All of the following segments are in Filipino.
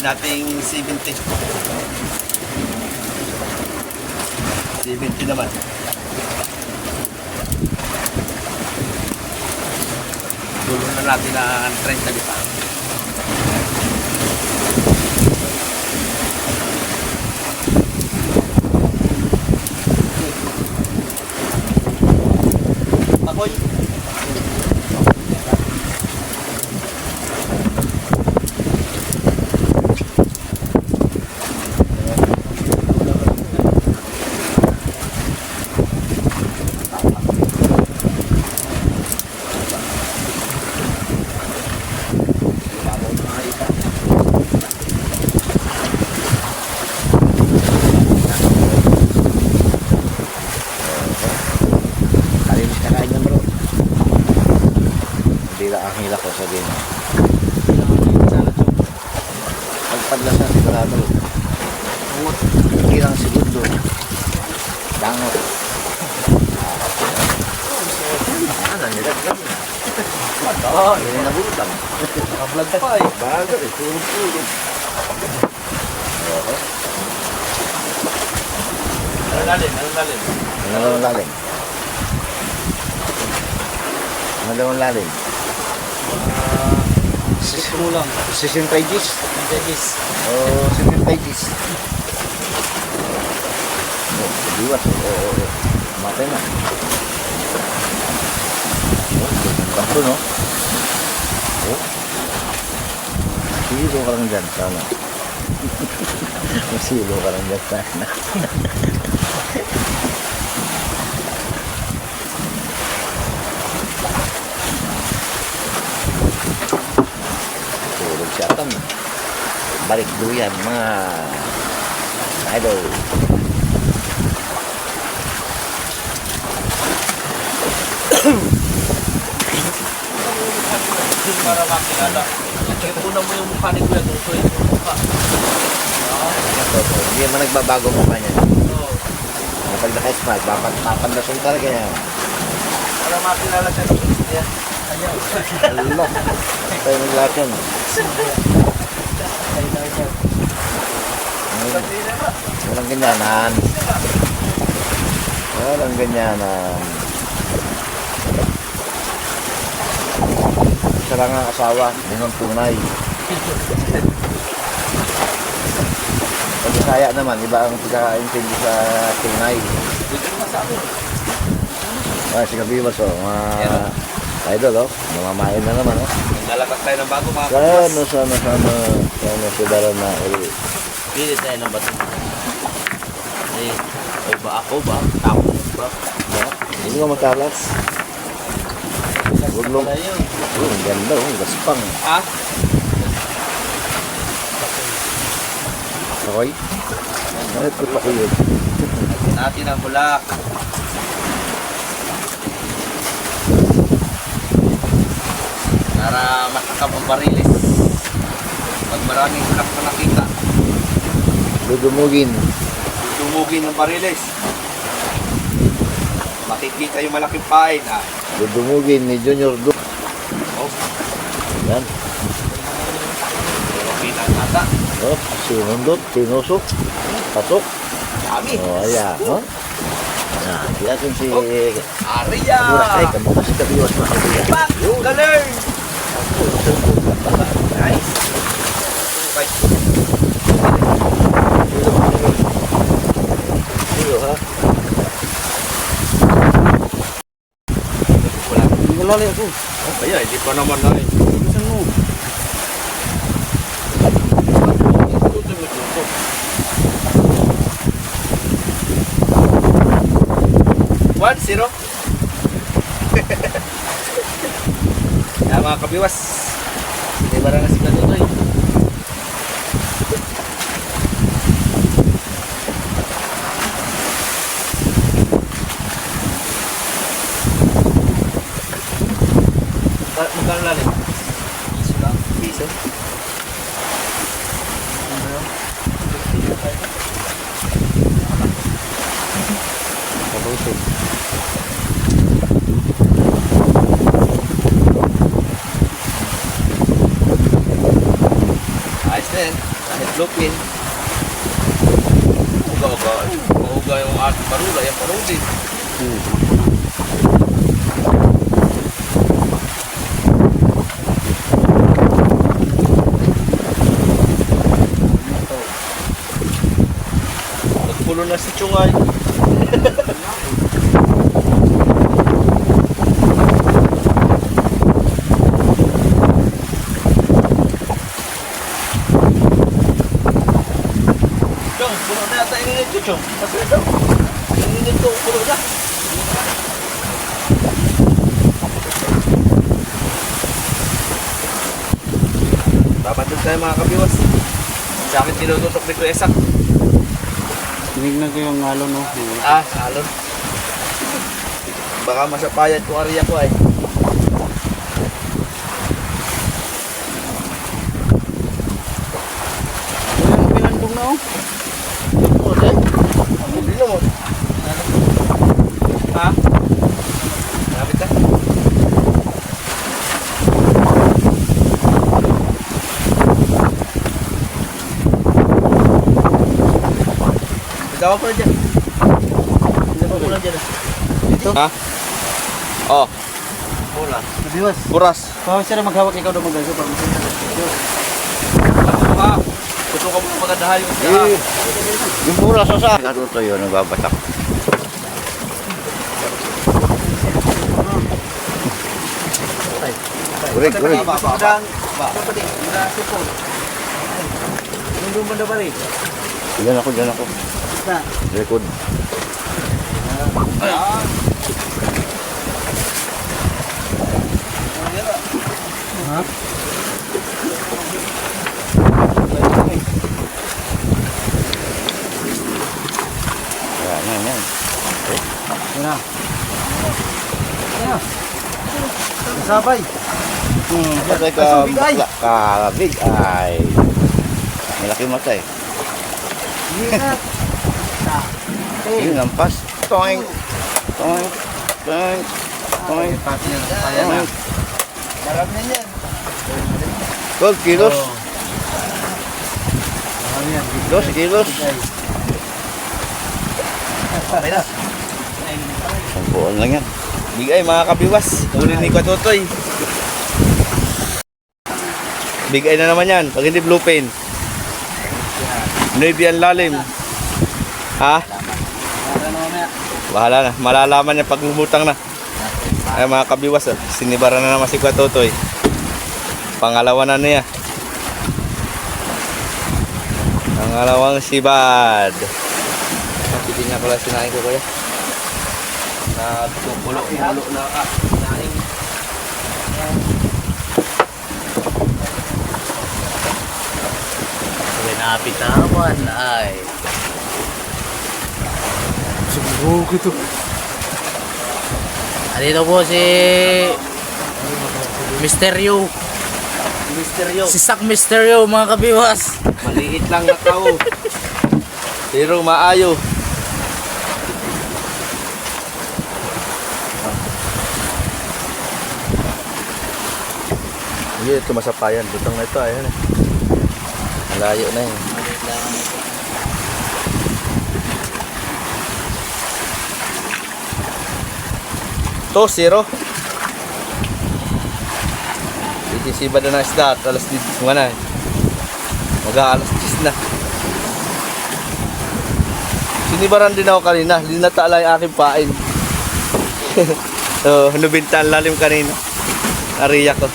Gawin nating 70. 70 naman. Dulo na natin ang 30 lipa. Ako'y ang hila ko sabihin mo. Pagpadlasan sigurado. Ungot, ilang segundo. Dangot. Ano, nilaglag na. Oo, yun yung nabulutan. nakablog pa eh. Bago, tulog-tulog. Oo. Ano lalim? Ano naman lalim? Ano naman lalim? Gusto mo lang. 60 pages? 10 pages. Oh, 60 pages. Oh, diwas. Oo. Matay na. Oh, bakto no? Oh. Silo ka lang dyan, sana. Silo ka lang dyan, sana. Tulog siya atang. Balik duyan mga idol. Para makilala. Una mo yung mukha ni Kuya Tutoy. Yung mukha. Hindi naman nagbabago mukha niya. Oo. Kapag naka-smile, papandasun talaga niya. Para makilala siya ng Christian. Ayaw. Allah. Tayo ng lahat yan. Walang ganyanan. Walang ganyanan. Isa lang ang asawa, yun tunay. Pag Bisaya naman, iba ang pagkakaintindi sa tunay. Dito mo masabi. Si Kabiwas, mga idol, namamain na naman. Nalabas tayo ng bago mga kapas. Sana si Dara na uli. Pilit tayo ng bato. Eh, o ba ako ba? Ako ba? Hindi ko matalas. Huwag lang. Ang ganda, gaspang. Ah? Okay? Bakit ko pa kayo? Natin ang bulak. Para matakap ang barilis. Pag maraming bulak na nakita, Dudumugin. dumugin ng barilis. Makikita yung malaking pain. Ah. Dudumugin ni Junior Du. Oh, Yan. pero pinangata. Oh, sinundot, tinusok, pasok. Dami. Oh, ayan. Huh? Nah, di atin si Aria! Burakay, kamuha si Kabiwas mga kabiwas. Pak! Galing! Nice. Bye. Dilo, ha? Wala. Wala lang ako. Oh, kaya, hindi pa naman na eh. Saan mo? One, zero. Kaya mga kabiwas, may barang na si Katutoy. Magkano lalim? Piso lang. Piso? Kabusog. Ayos na yan. Lupin. Uga-uga. Uga yung ating barula. Yung parudin. Nagpulo na si Chungay. Chong, puno na yata ininit ko, Chong. Kasi daw. Ininit ko, puno na. Dapat doon tayo mga kabiwas. Sa akin tinututok ni Kuya Esak. Tinignan ko yung alon, no? Ah, salon. Baka masapayan ko area ko ay. Pinandong na, oh. Hindi mo. Ha? Lapit ka. Ikaw pa dyan. Ikaw pa dyan. Ito? Ha? Oh. Pula. Kabiwas. Buras. Kung siya na maghawak, ikaw daw mag-gaso. Ano ka? Gusto ka mo magandahan yung siya. Yung buras, sa ano to yun, nagbabatak. Urig. Diyan ako. Record. Ha? Yan. Yan na. Sabay. Patay ka. Kabig ay. Malaki mata eh. Yun ang pas. Toing. Marami na yan. 12 kilos. 12 kilos. Ang buwan lang yan. Bigay mga kabiwas. Uli ni Katutoy. Bigay na naman yan. Pag hindi bluepin. Nubian lalim. Ha? Bahala na. Malalaman niya pag lumutang na. Ay mga kabiwas. Sinibara na naman si Katutoy. Pangalawa na niya. Pangalawang sibad. Hindi nga pala sinain ko kuya. Nagpupulo na sinain. Pinapitawan ay Sumugod ito. andito po si Misteryo. Si Sak Misteryo mga kabiwas. Maliit lang na tao. Pero maayo. Hindi, ito masapayan. Butang na ito. Ayan eh. Malayo na eh. To, 0. Itisiba na ng isda at alas 10 nga na eh. Mag-aalas 10 na. Sinibaran din ako kanina. Linata lang yung aking pain. So, nubintaan lalim kanina. Ariya ko.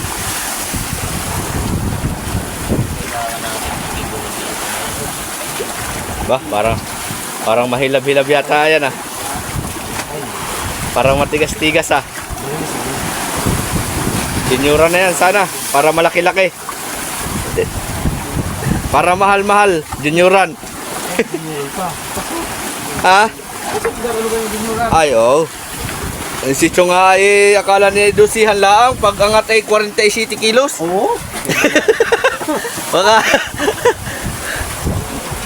Ba, parang mahilab-hilab yata yan ah. Parang matigas-tigas ah. Sinyura na yan sana. Para malaki-laki. Para mahal-mahal. Junioran. Ha? Ay, oh. Si Chong ay akala niya dosihan lang. Pag angat ay 47 kilos. Oo. Baka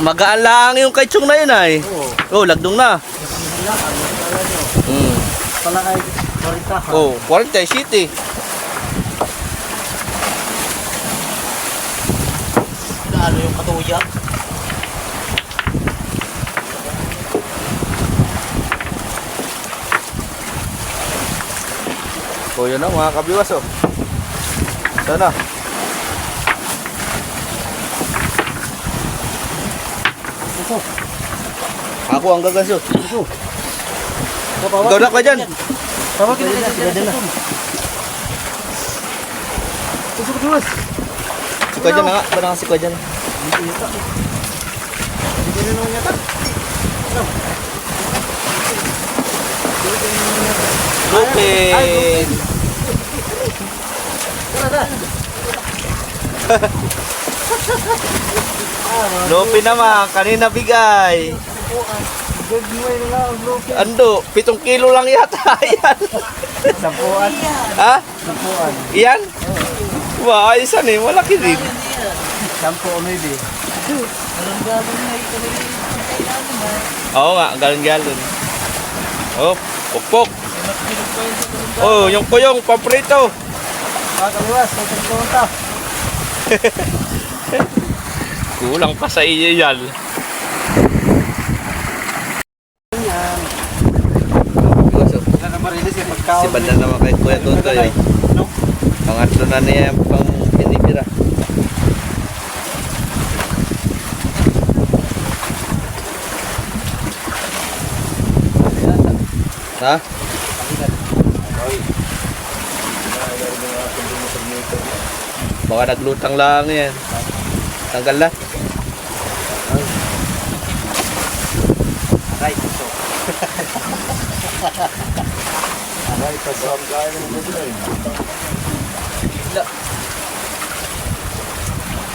magaan lang yung kay Chong na yun ay. Oh, lagdong na. Pala kay Marita. Oh, 47. Ano yung katuya? O yun na mga kabiwas oh. Sana. Ako ang gaganso. Ikaw na ka dyan. Tawag ka na. Sika dyan na nga. Ba na sika dyan? Lupin. Lupin naman. Kanina bigay. Ando, 7 kilo lang yata. Yan. Sampuan. Ha? Sampuan. Yan? Wah, isa eh. Malaki din. Sampo maybe. Oo nga, galon-galon. Oh, pukpok. Oh, yung kuyong, paprito. Mga kabiwas, may punta. Kulang pa sa iyo yan. Wala na marilis yung pagkaon. Si Bandal naman kay Kuya Tutoy. Eh. Pangatlo na niya pang pinipira. Ha? Baka naglutang lang yan. Tanggal na. Aray, ito. Aray, ito. So, ang gaya ng mga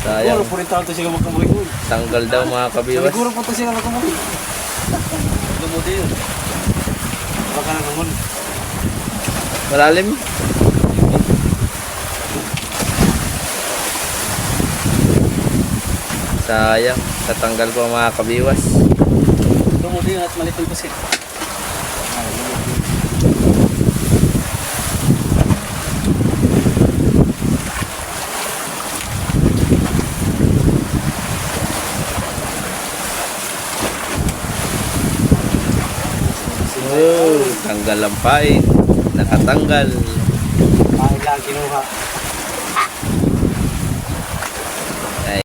Sayang. Siguro po rin taon ito siya magkamuhin. Tanggal daw mga kabiwas. Siguro po ito siya magkamuhin. Lumudi yun. Baka na naman. Malalim. Sayang. Tatanggal ko mga kabiwas. Lumudi yun at malitin ko siya. Oh, tanggal ang pain. Nakatanggal. Ay lang kinuha.